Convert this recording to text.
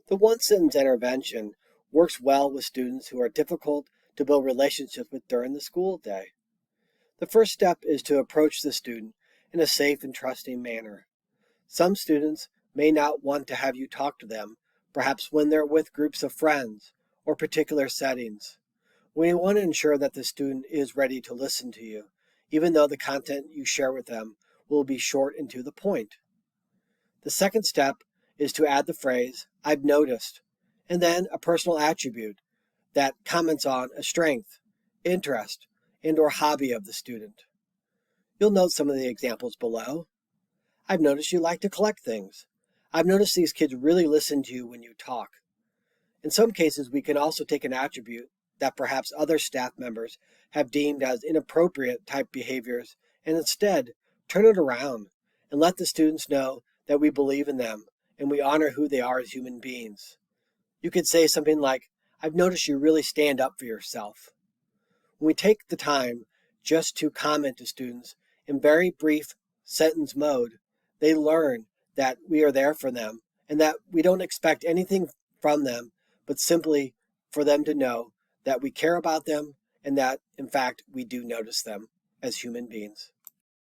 The one-sentence intervention works well with students who are difficult to build relationships with during the school day. The first step is to approach the student in a safe and trusting manner. Some students may not want to have you talk to them, perhaps when they're with groups of friends or particular settings. We want to ensure that the student is ready to listen to you, even though the content you share with them will be short and to the point. The second step is to add the phrase, "I've noticed," and then a personal attribute that comments on a strength, interest, and/or hobby of the student. You'll note some of the examples below. "I've noticed you like to collect things." "I've noticed these kids really listen to you when you talk." In some cases, we can also take an attribute that perhaps other staff members have deemed as inappropriate type behaviors and instead turn it around and let the students know that we believe in them and we honor who they are as human beings. You could say something like, "I've noticed you really stand up for yourself." When we take the time just to comment to students in very brief sentence mode, they learn that we are there for them and that we don't expect anything from them, but simply for them to know that we care about them and that, in fact, we do notice them as human beings.